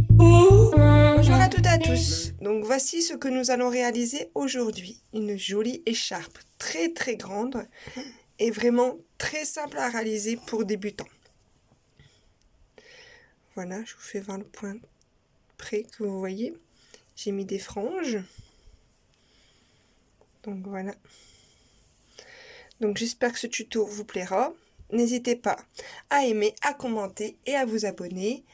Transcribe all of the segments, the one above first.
Bonjour à toutes et à tous. Donc voici ce que nous allons réaliser aujourd'hui. Une jolie écharpe très très grande et vraiment très simple à réaliser pour débutants. Voilà, je vous fais voir le point près que vous voyez. J'ai mis des franges. Donc voilà. Donc j'espère que ce tuto vous plaira. N'hésitez pas à aimer, à commenter et à vous abonner.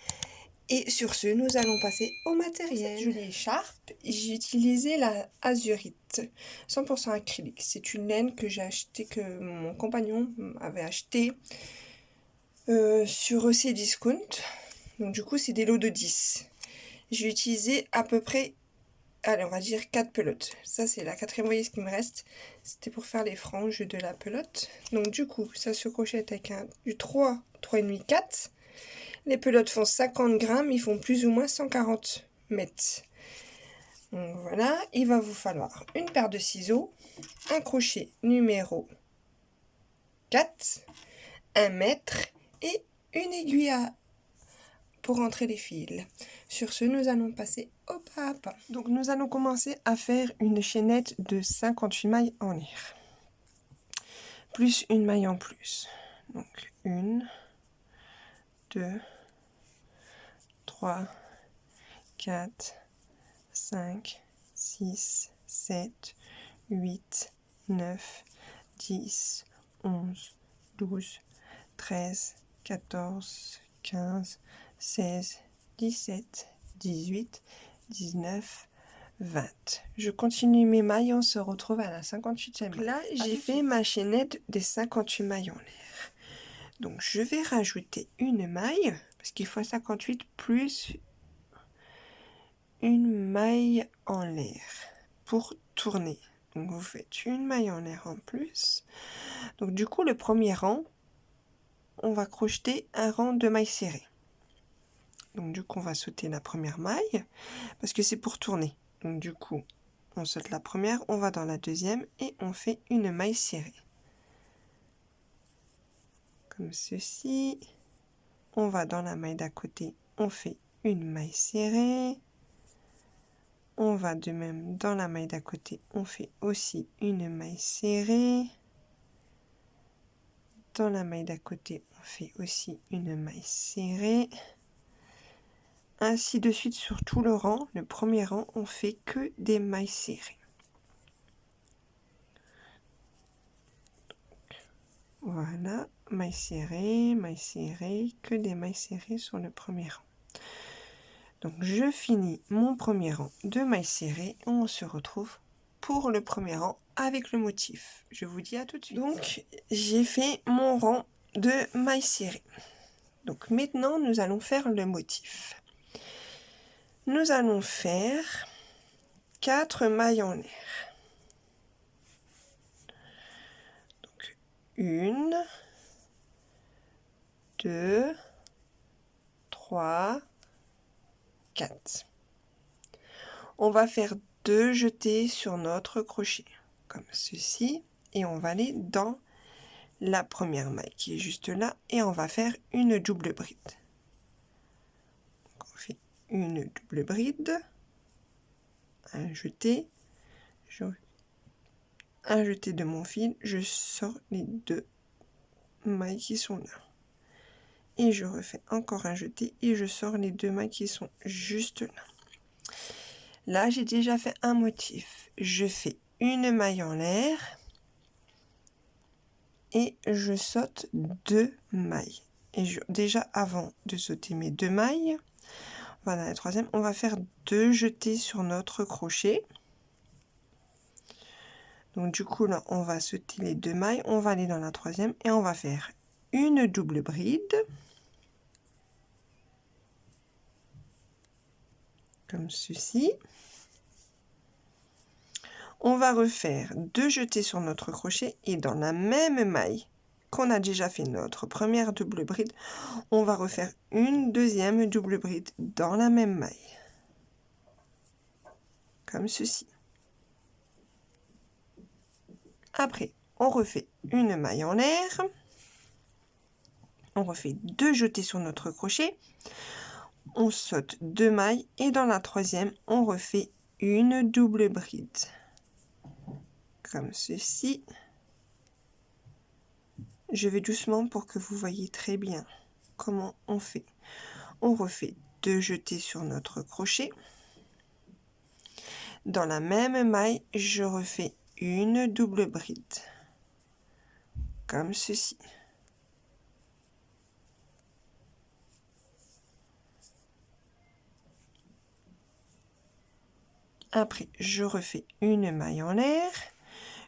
Et sur ce, nous allons passer au matériel. Cette jolie écharpe, j'ai utilisé la Azurite 100% acrylique. C'est une laine que j'ai achetée, que mon compagnon avait acheté sur Cdiscount. Donc du coup, c'est des lots de 10. J'ai utilisé à peu près, allez, on va dire 4 pelotes. Ça, c'est la quatrième, vous voyez ce qui me reste. C'était pour faire les franges de la pelote. Donc du coup, ça se crochette avec du 3, 3,5, 4. Les pelotes font 50 grammes, ils font plus ou moins 140 mètres. Donc voilà, il va vous falloir une paire de ciseaux, un crochet numéro 4, 1 mètre et une aiguille pour entrer les fils. Sur ce, nous allons passer au pas à pas. Donc nous allons commencer à faire une chaînette de 58 mailles en l'air. Plus une maille en plus. Donc 1, 2, 3, 4, 5, 6, 7, 8, 9, 10, 11, 12, 13, 14, 15, 16, 17, 18, 19, 20. Je continue mes mailles, on se retrouve à la 58e. Là, j'ai fait ma chaînette des 58 mailles en l'air. Donc, je vais rajouter une maille, parce qu'il faut 58 plus une maille en l'air pour tourner. Donc vous faites une maille en l'air en plus. Donc du coup, le premier rang, on va crocheter un rang de mailles serrées. Donc du coup, on va sauter la première maille parce que c'est pour tourner. Donc du coup, on saute la première, on va dans la deuxième et on fait une maille serrée. Comme ceci. On va dans la maille d'à côté, on fait une maille serrée. On va de même dans la maille d'à côté, on fait aussi une maille serrée. Dans la maille d'à côté, on fait aussi une maille serrée. Ainsi de suite sur tout le rang. Le premier rang, on fait que des mailles serrées. Voilà, maille serrée, que des mailles serrées sur le premier rang. Donc je finis mon premier rang de mailles serrées. On se retrouve pour le premier rang avec le motif. Je vous dis à tout de suite. Donc j'ai fait mon rang de mailles serrées. Donc maintenant nous allons faire le motif. Nous allons faire 4 mailles en l'air. Donc 1, 2, 3, 4. On va faire 2 jetés sur notre crochet, comme ceci, et on va aller dans la première maille qui est juste là, et on va faire une double bride. Donc on fait une double bride, un jeté, un jeté de mon fil, je sors les 2 mailles qui sont là. Et je refais encore un jeté et je sors les 2 mailles qui sont juste là. Là, j'ai déjà fait un motif. Je fais une maille en l'air et je saute 2 mailles. Et déjà, avant de sauter mes 2 mailles, voilà la troisième, on va faire 2 jetés sur notre crochet. Donc du coup, là, on va sauter les 2 mailles, on va aller dans la troisième et on va faire une double bride. Comme ceci. On va refaire 2 jetés sur notre crochet et dans la même maille qu'on a déjà fait notre première double bride, on va refaire une deuxième double bride dans la même maille. Comme ceci. Après, on refait une maille en l'air. On refait 2 jetés sur notre crochet, on saute 2 mailles et dans la troisième, on refait une double bride. Comme ceci. Je vais doucement pour que vous voyez très bien comment on fait. On refait 2 jetés sur notre crochet. Dans la même maille, je refais une double bride. Comme ceci. Après, je refais une maille en l'air.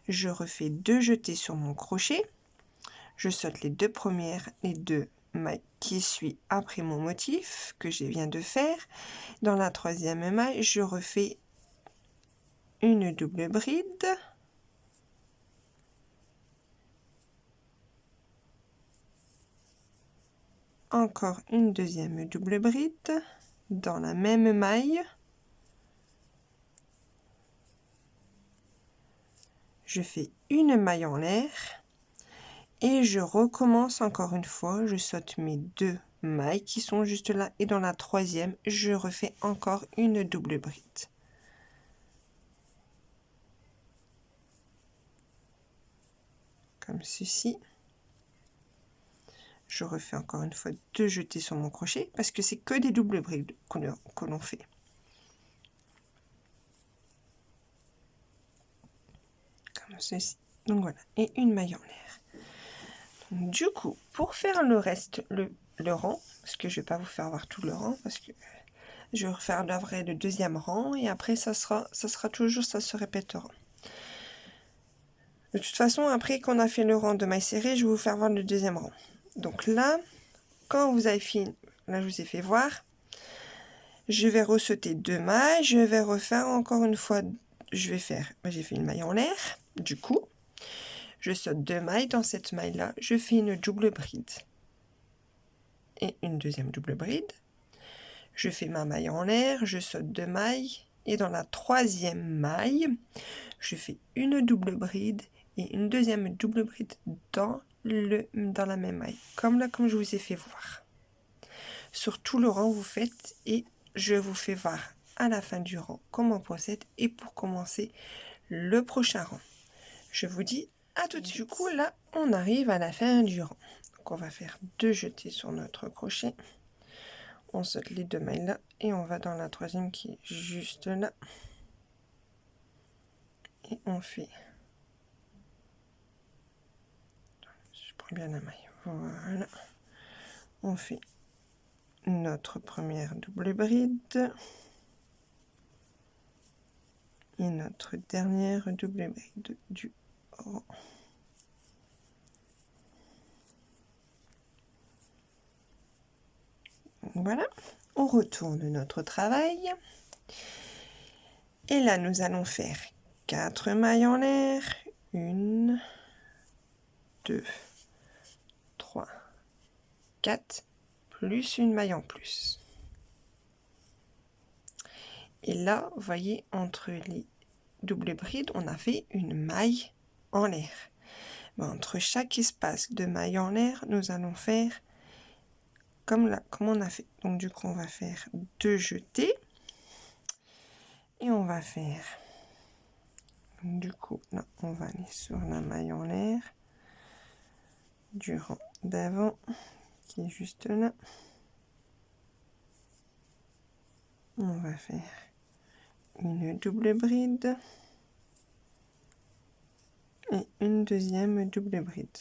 Je refais 2 jetés sur mon crochet. Je saute les 2 premières, les 2 mailles qui suivent après mon motif que je viens de faire. Dans la troisième maille, je refais une double bride. Encore une deuxième double bride dans la même maille. Je fais une maille en l'air et je recommence encore une fois. Je saute mes 2 mailles qui sont juste là et dans la troisième, je refais encore une double bride. Comme ceci. Je refais encore une fois 2 jetés sur mon crochet parce que c'est que des doubles brides que l'on fait. Comme ceci. Donc voilà, et une maille en l'air. Du coup, pour faire le reste, le rang, parce que je vais pas vous faire voir tout le rang, parce que je vais refaire le deuxième rang, et après ça sera toujours, ça se répétera. De toute façon, après qu'on a fait le rang de mailles serrées, je vais vous faire voir le deuxième rang. Donc là, quand vous avez fini, là je vous ai fait voir, je vais ressauter 2 mailles, je vais refaire encore une fois, j'ai fait une maille en l'air, du coup, je saute 2 mailles, dans cette maille là, je fais une double bride et une deuxième double bride, je fais ma maille en l'air, je saute 2 mailles et dans la troisième maille, je fais une double bride et une deuxième double bride dans la même maille, comme je vous ai fait voir. Sur tout le rang vous faites et je vous fais voir à la fin du rang comment on procède et pour commencer le prochain rang. Je vous dis à tout de suite. Du coup là on arrive à la fin du rang. Donc on va faire 2 jetés sur notre crochet. On saute les 2 mailles là et on va dans la troisième qui est juste là. Et on fait... Je prends bien la maille. Voilà. On fait notre première double bride. Et notre dernière double bride du rang. Voilà, on retourne notre travail. Et là, nous allons faire 4 mailles en l'air. 1, 2, 3, 4, plus une maille en plus. Et là, vous voyez, entre les doubles brides, on a fait une maille en l'air. Entre chaque espace de maille en l'air, nous allons faire comme on a fait. Donc du coup, on va faire 2 jetés. Et on va faire... Du coup, là, on va aller sur la maille en l'air du rang d'avant, qui est juste là. On va faire une double bride et une deuxième double bride.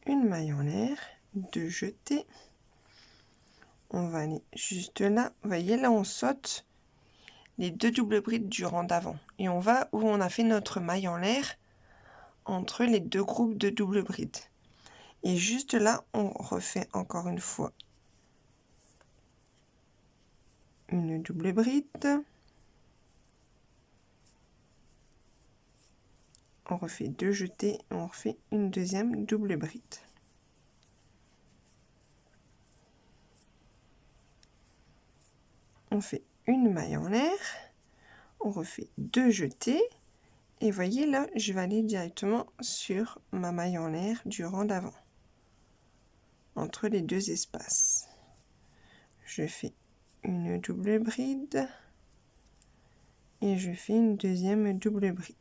Une maille en l'air, 2 jetés. On va aller juste là. Vous voyez, là, on saute les 2 doubles brides du rang d'avant. Et on va où on a fait notre maille en l'air entre les 2 groupes de double brides. Et juste là, on refait encore une fois une double bride. On refait 2 jetés et on refait une deuxième double bride. On fait une maille en l'air, on refait 2 jetés, et voyez là, je vais aller directement sur ma maille en l'air du rang d'avant, entre les 2 espaces. Je fais une double bride, et je fais une deuxième double bride.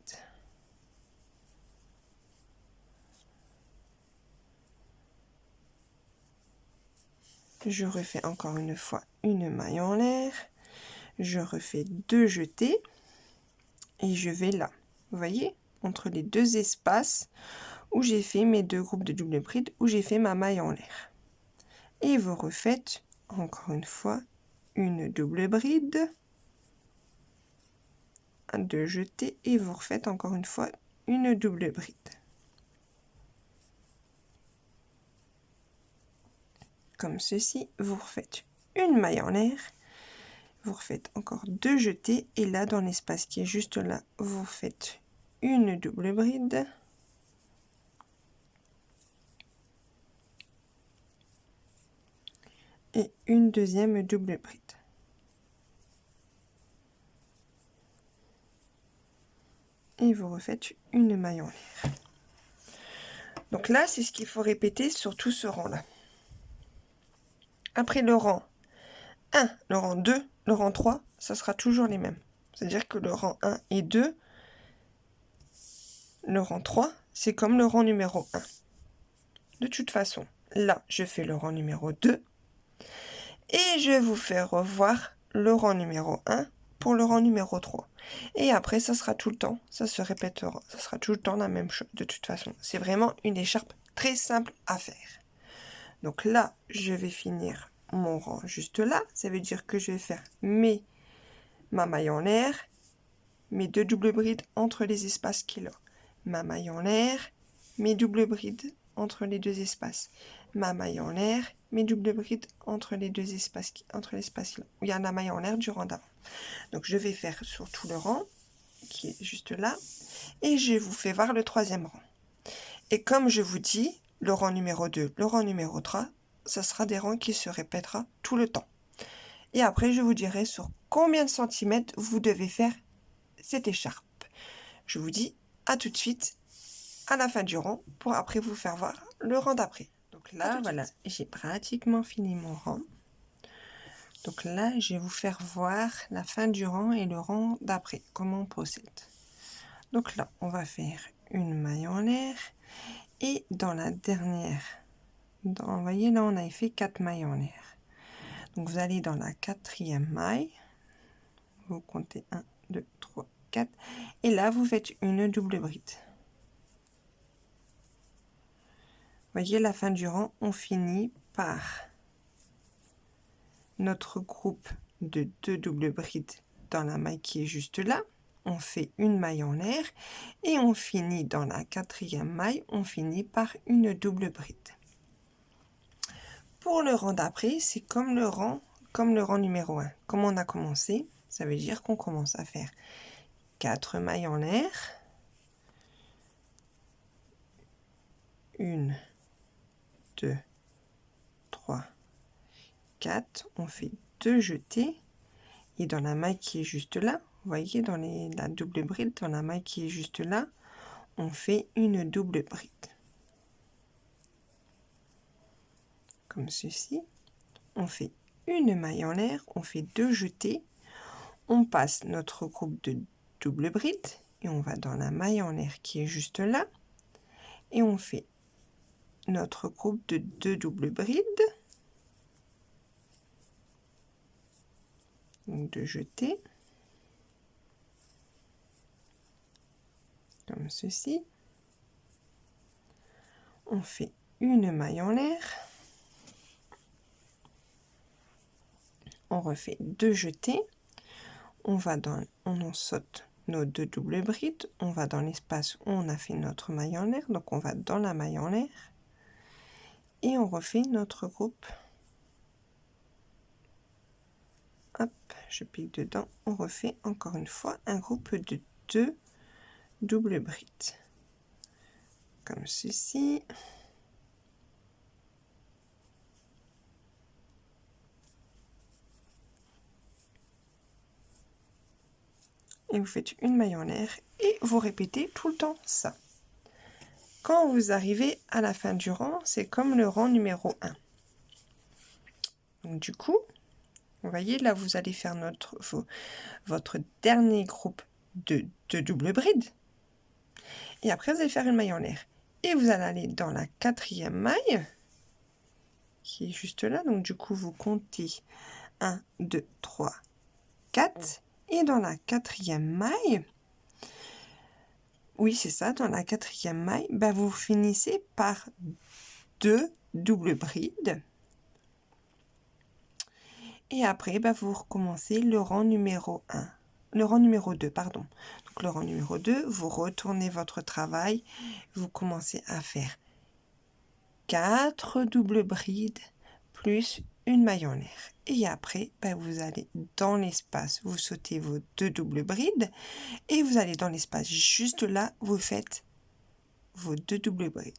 Je refais encore une fois une maille en l'air, je refais 2 jetés, et je vais là, vous voyez, entre les 2 espaces où j'ai fait mes 2 groupes de double bride, où j'ai fait ma maille en l'air. Et vous refaites encore une fois une double bride, 2 jetés, et vous refaites encore une fois une double bride. Comme ceci, vous refaites une maille en l'air, vous refaites encore 2 jetés, et là dans l'espace qui est juste là, vous faites une double bride, et une deuxième double bride. Et vous refaites une maille en l'air. Donc là, c'est ce qu'il faut répéter sur tout ce rang-là. Après le rang 1, le rang 2, le rang 3, ça sera toujours les mêmes. C'est-à-dire que le rang 1 et 2, le rang 3, c'est comme le rang numéro 1. De toute façon, là, je fais le rang numéro 2. Et je vais vous faire revoir le rang numéro 1 pour le rang numéro 3. Et après, ça sera tout le temps, ça se répétera. Ça sera tout le temps la même chose, de toute façon. C'est vraiment une écharpe très simple à faire. Donc là, je vais finir mon rang juste là. Ça veut dire que je vais faire ma maille en l'air, mes 2 doubles brides entre les espaces qu'il a. Ma maille en l'air, mes doubles brides entre les 2 espaces. Ma maille en l'air, mes doubles brides entre les 2 espaces, entre l'espace là, où il y a la maille en l'air du rang d'avant. Donc je vais faire sur tout le rang, qui est juste là, et je vous fais voir le 3e rang. Et comme je vous dis, le rang numéro 2, le rang numéro 3, ça sera des rangs qui se répétera tout le temps. Et après, je vous dirai sur combien de centimètres vous devez faire cette écharpe. Je vous dis à tout de suite à la fin du rang pour après vous faire voir le rang d'après. Donc là, voilà, j'ai pratiquement fini mon rang. Donc là, je vais vous faire voir la fin du rang et le rang d'après, comment on procède. Donc là, on va faire une maille en l'air et dans la dernière, vous voyez là, on a fait 4 mailles en l'air. Donc vous allez dans la 4e maille, vous comptez 1, 2, 3, 4, et là vous faites une double bride. Voyez, la fin du rang, on finit par notre groupe de 2 doubles brides dans la maille qui est juste là. On fait une maille en l'air et on finit dans la 4e maille, on finit par une double bride. Pour le rang d'après, c'est comme le rang numéro 1. Comme on a commencé, ça veut dire qu'on commence à faire 4 mailles en l'air, 1, 2, 3, 4, on fait 2 jetés, et dans la maille qui est juste là, vous voyez, dans la double bride, dans la maille qui est juste là, on fait une double bride. Comme ceci. On fait une maille en l'air, on fait 2 jetés, on passe notre groupe de double bride, et on va dans la maille en l'air qui est juste là, et on fait notre groupe de 2 doubles brides, donc 2 jetés, comme ceci. On fait une maille en l'air, on refait 2 jetés, on en saute nos 2 doubles brides, on va dans l'espace où on a fait notre maille en l'air, donc on va dans la maille en l'air, et on refait notre groupe. Hop, je pique dedans, on refait encore une fois un groupe de 2 doubles brides, comme ceci. et vous faites une maille en l'air et vous répétez tout le temps ça. Quand vous arrivez à la fin du rang, c'est comme le rang numéro 1. Donc du coup, vous voyez là, vous allez faire votre dernier groupe de double bride. Et après, vous allez faire une maille en l'air. Et vous allez aller dans la 4e maille, qui est juste là. Donc du coup, vous comptez 1, 2, 3, 4. Et dans la 4e maille, oui, c'est ça, dans la 4e maille, bah, vous finissez par 2 doubles brides. Et après, bah, vous recommencez le rang numéro 1. Le rang numéro 2, pardon. Donc le rang numéro 2, vous retournez votre travail, vous commencez à faire 4 doubles brides plus une maille en l'air. Et après, bah, vous allez dans l'espace, vous sautez vos 2 doubles brides et vous allez dans l'espace juste là, vous faites vos 2 doubles brides,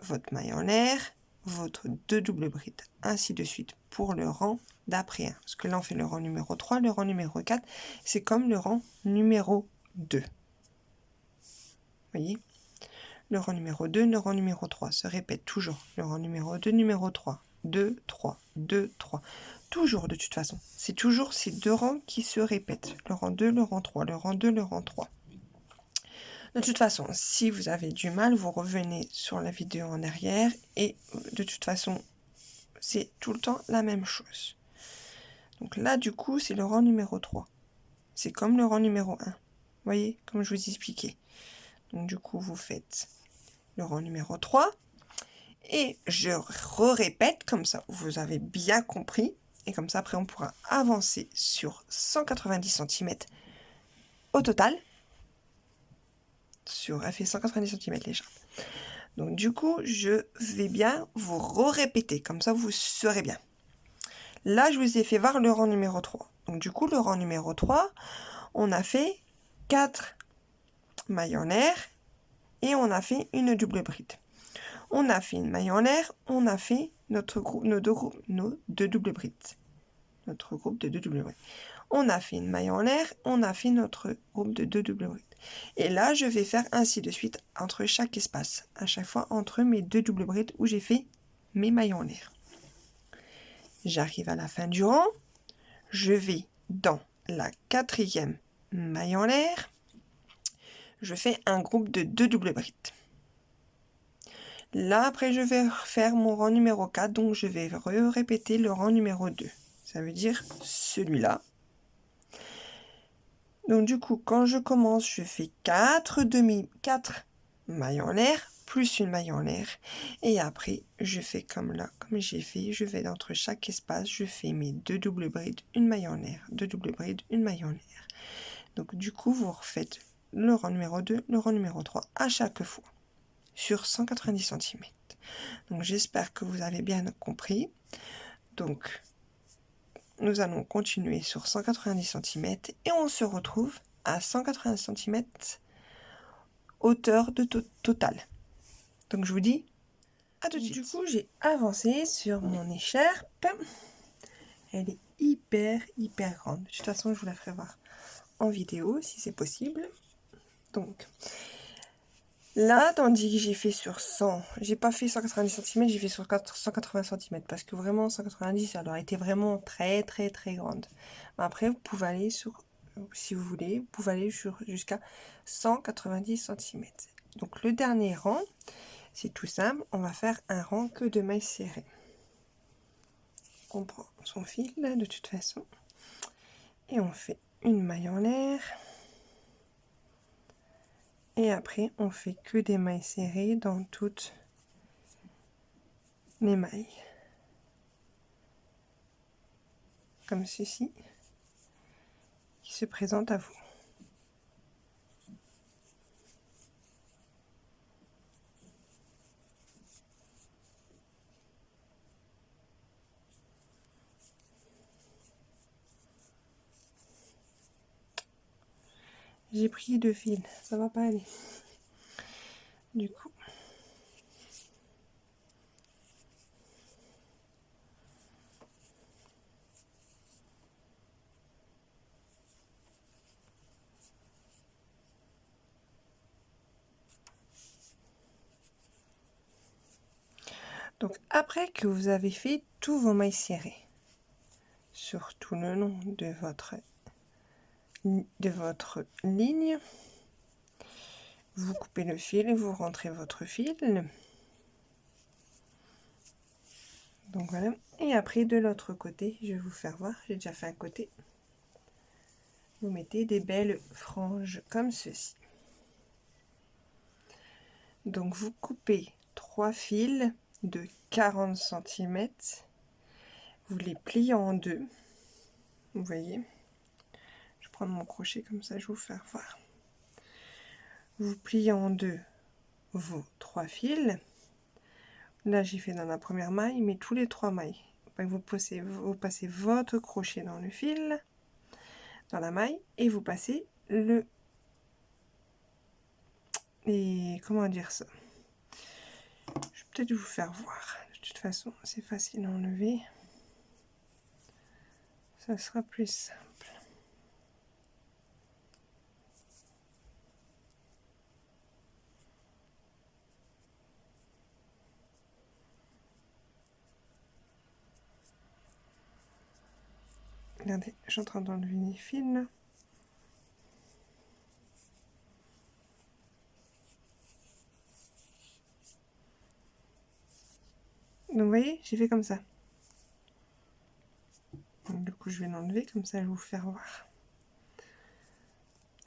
votre maille en l'air, votre 2 doubles brides, ainsi de suite pour le rang d'après. Parce que là, on fait le rang numéro 3, le rang numéro 4, c'est comme le rang numéro 2. Vous voyez? Le rang numéro 2, le rang numéro 3 se répète toujours. Le rang numéro 2, numéro 3, 2, 3, 2, 3. Toujours de toute façon. C'est toujours ces deux rangs qui se répètent. Le rang 2, le rang 3, le rang 2, le rang 3. De toute façon, si vous avez du mal, vous revenez sur la vidéo en arrière et de toute façon, c'est tout le temps la même chose. Donc là, du coup, c'est le rang numéro 3. C'est comme le rang numéro 1. Vous voyez, comme je vous expliquais. Donc du coup, vous faites le rang numéro 3. Et je répète, comme ça, vous avez bien compris. Et comme ça, après, on pourra avancer sur 190 cm au total. Elle fait 190 cm l'écharpe. Donc du coup, je vais bien vous répéter, comme ça vous saurez bien. Là, je vous ai fait voir le rang numéro 3. Donc du coup, le rang numéro 3, on a fait 4 mailles en l'air et on a fait une double bride. On a fait une maille en l'air, on a fait nos deux doubles brides. Notre groupe de 2 double brides. On a fait une maille en l'air, on a fait notre groupe de 2 double brides. Et là, je vais faire ainsi de suite entre chaque espace, à chaque fois entre mes 2 double brides où j'ai fait mes mailles en l'air. J'arrive à la fin du rang, je vais dans la 4e maille en l'air, je fais un groupe de 2 double brides. Là, après, je vais faire mon rang numéro 4, donc je vais répéter le rang numéro 2. Ça veut dire celui-là. Donc du coup, quand je commence, je fais 4 mailles en l'air, plus une maille en l'air. Et après, je fais comme là, comme j'ai fait, je vais entre chaque espace, je fais mes 2 doubles brides, une maille en l'air, 2 doubles brides, une maille en l'air. Donc du coup, vous refaites le rang numéro 2, le rang numéro 3 à chaque fois, sur 190 cm. Donc j'espère que vous avez bien compris. Donc nous allons continuer sur 190 cm et on se retrouve à 180 cm hauteur de totale. Donc je vous dis à tout de suite. Du coup, j'ai avancé sur mon écharpe. Elle est hyper grande. De toute façon, je vous la ferai voir en vidéo si c'est possible. Donc là, tandis que j'ai fait sur 100, j'ai pas fait 190 cm, j'ai fait sur 180 cm parce que vraiment 190, ça aurait été vraiment très grande. Après, vous pouvez aller sur, si vous voulez, vous pouvez aller jusqu'à 190 cm. Donc le dernier rang, c'est tout simple, on va faire un rang que de mailles serrées. On prend son fil là, de toute façon et on fait une maille en l'air. Et après, on fait que des mailles serrées dans toutes les mailles. Comme ceci, qui se présente à vous. J'ai pris 2 fils, ça va pas aller. Du coup, Donc après que vous avez fait tous vos mailles serrées sur tout le long de votre ligne, vous coupez le fil et vous rentrez votre fil. Donc voilà. Et après de l'autre côté, je vais vous faire voir, j'ai déjà fait un côté. Vous mettez des belles franges comme ceci. Donc vous coupez 3 fils de 40 cm. Vous les pliez en deux. Vous voyez. Je vais prendre mon crochet comme ça, je vais vous faire voir. Vous pliez en deux vos 3 fils. Là, j'ai fait dans la première maille, mais tous les 3 mailles. Vous passez votre crochet dans le fil, dans la maille, et vous passez le... Et comment dire ça? Je vais peut-être vous faire voir. De toute façon, c'est facile à enlever. Ça sera plus simple. Regardez, je suis en train d'enlever les fils. Donc vous voyez, j'ai fait comme ça. Donc, du coup, je vais l'enlever, comme ça, je vais vous faire voir.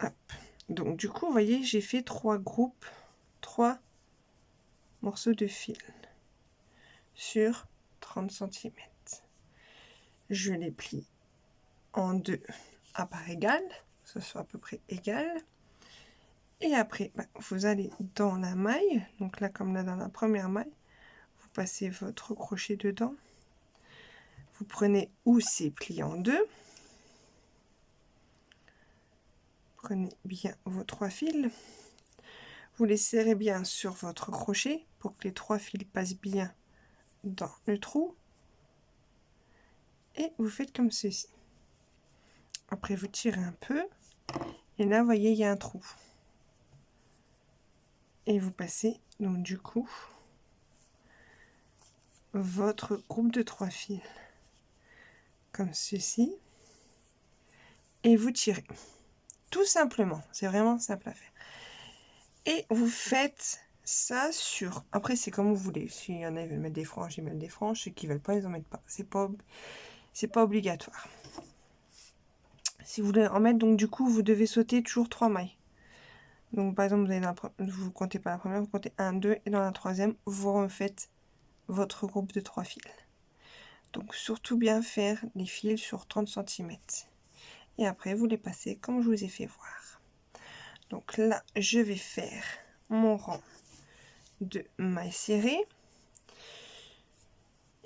Hop. Donc du coup, vous voyez, j'ai fait 3 groupes, 3 morceaux de fil sur 30 cm. Je les plie en deux à part égale, que ce soit à peu près égal. Et après, vous allez dans la maille, donc là comme là dans la première maille, vous passez votre crochet dedans. Vous prenez où c'est plié en deux. Prenez bien vos 3 fils. Vous les serrez bien sur votre crochet pour que les 3 fils passent bien dans le trou. Et vous faites comme ceci. Après, vous tirez un peu. Et là, vous voyez, il y a un trou. Et vous passez, donc du coup, votre groupe de 3 fils. Comme ceci. Et vous tirez. Tout simplement. C'est vraiment simple à faire. Et vous faites ça sur... Après, c'est comme vous voulez. S'il y en a qui veulent mettre des franges, ils mettent des franges. Ceux qui ne veulent pas, ils en mettent pas. C'est pas obligatoire. Si vous voulez en mettre, donc du coup, vous devez sauter toujours 3 mailles. Donc par exemple, vous comptez pas la première, vous comptez 1, 2, et dans la troisième, vous refaites votre groupe de 3 fils. Donc surtout bien faire les fils sur 30 cm. Et après, vous les passez comme je vous ai fait voir. Donc là, je vais faire mon rang de mailles serrées.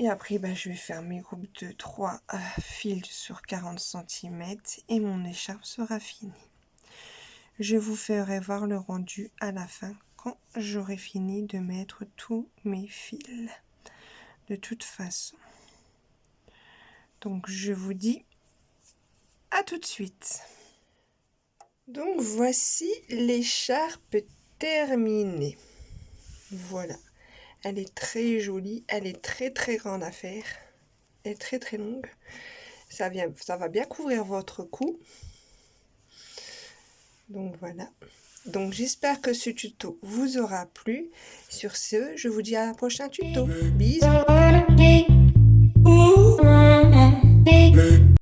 Et après, je vais faire mes groupes de 3 fils sur 40 cm et mon écharpe sera finie. Je vous ferai voir le rendu à la fin quand j'aurai fini de mettre tous mes fils. De toute façon. Donc, je vous dis à tout de suite. Donc, voici l'écharpe terminée. Voilà. Elle est très jolie. Elle est très très grande à faire. Elle est très très longue. Ça va bien couvrir votre cou. Donc voilà. Donc j'espère que ce tuto vous aura plu. Sur ce, je vous dis à un prochain tuto. Bisous.